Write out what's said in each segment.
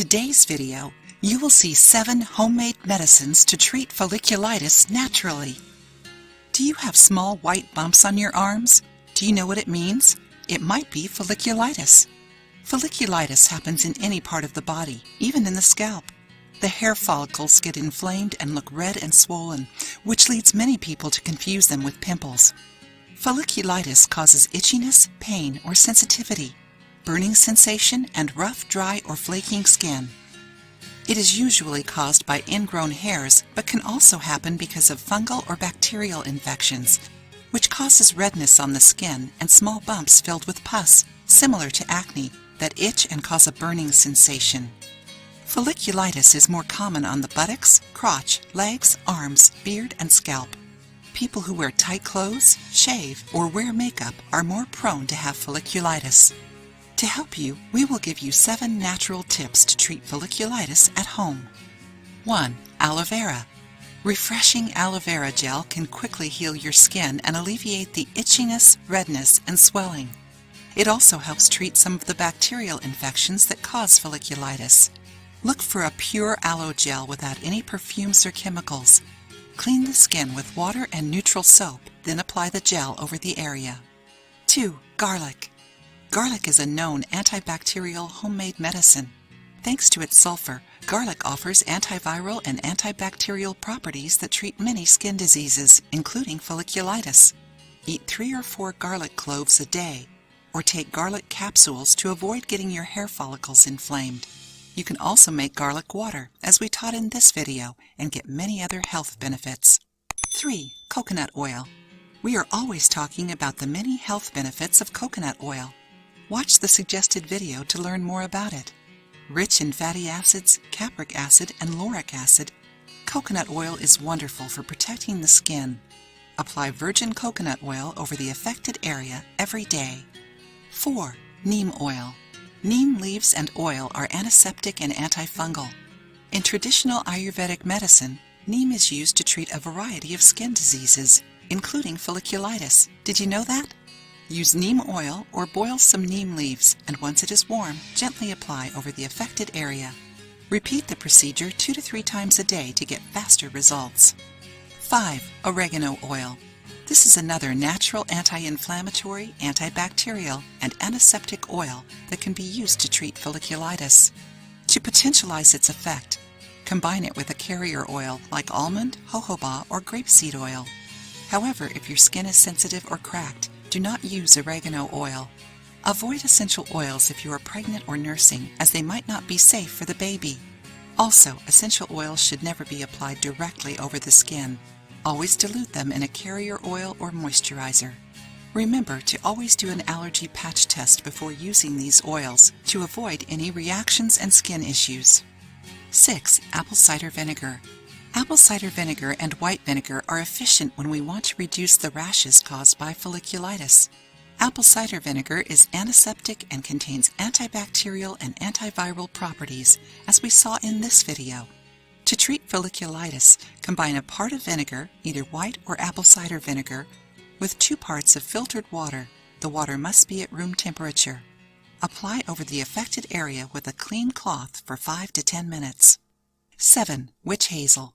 today's video, you will see 7 homemade medicines to treat folliculitis naturally. Do you have small white bumps on your arms? Do you know what it means? It might be folliculitis. Folliculitis happens in any part of the body, even in the scalp. The hair follicles get inflamed and look red and swollen, which leads many people to confuse them with pimples. Folliculitis causes itchiness, pain, or sensitivity, burning sensation, and rough, dry, or flaking skin. It is usually caused by ingrown hairs, but can also happen because of fungal or bacterial infections, which causes redness on the skin and small bumps filled with pus, similar to acne, that itch and cause a burning sensation. Folliculitis is more common on the buttocks, crotch, legs, arms, beard, and scalp. People who wear tight clothes, shave, or wear makeup are more prone to have folliculitis. To help you, we will give you 7 natural tips to treat folliculitis at home. 1. Aloe vera. Refreshing aloe vera gel can quickly heal your skin and alleviate the itchiness, redness, and swelling. It also helps treat some of the bacterial infections that cause folliculitis. Look for a pure aloe gel without any perfumes or chemicals. Clean the skin with water and neutral soap, then apply the gel over the area. 2. Garlic. Garlic is a known antibacterial homemade medicine. Thanks to its sulfur, garlic offers antiviral and antibacterial properties that treat many skin diseases, including folliculitis. Eat 3 or 4 garlic cloves a day, or take garlic capsules to avoid getting your hair follicles inflamed. You can also make garlic water, as we taught in this video, and get many other health benefits. 3. Coconut oil. We are always talking about the many health benefits of coconut oil. Watch the suggested video to learn more about it. Rich in fatty acids, capric acid, and lauric acid, coconut oil is wonderful for protecting the skin. Apply virgin coconut oil over the affected area every day. 4. Neem oil. Neem leaves and oil are antiseptic and antifungal. In traditional Ayurvedic medicine, neem is used to treat a variety of skin diseases, including folliculitis. Did you know that? Use neem oil or boil some neem leaves, and once it is warm, gently apply over the affected area. Repeat the procedure 2 to 3 times a day to get faster results. 5. Oregano oil. This is another natural anti-inflammatory, antibacterial, and antiseptic oil that can be used to treat folliculitis. To potentialize its effect, combine it with a carrier oil like almond, jojoba, or grapeseed oil. However, if your skin is sensitive or cracked, do not use oregano oil. Avoid essential oils if you are pregnant or nursing, as they might not be safe for the baby. Also, essential oils should never be applied directly over the skin. Always dilute them in a carrier oil or moisturizer. Remember to always do an allergy patch test before using these oils to avoid any reactions and skin issues. 6. Apple cider vinegar. Apple cider vinegar and white vinegar are efficient when we want to reduce the rashes caused by folliculitis. Apple cider vinegar is antiseptic and contains antibacterial and antiviral properties, as we saw in this video. To treat folliculitis, combine a part of vinegar, either white or apple cider vinegar, with 2 parts of filtered water. The water must be at room temperature. Apply over the affected area with a clean cloth for 5 to 10 minutes. 7. Witch hazel.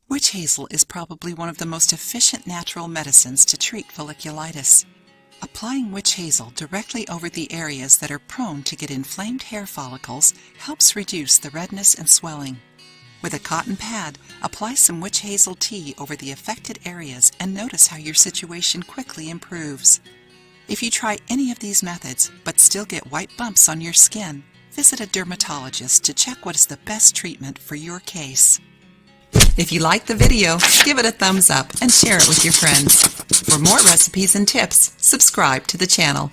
Witch hazel is probably one of the most efficient natural medicines to treat folliculitis. Applying witch hazel directly over the areas that are prone to get inflamed hair follicles helps reduce the redness and swelling. With a cotton pad, apply some witch hazel tea over the affected areas and notice how your situation quickly improves. If you try any of these methods but still get white bumps on your skin, visit a dermatologist to check what is the best treatment for your case. If you liked the video, give it a thumbs up and share it with your friends. For more recipes and tips, subscribe to the channel.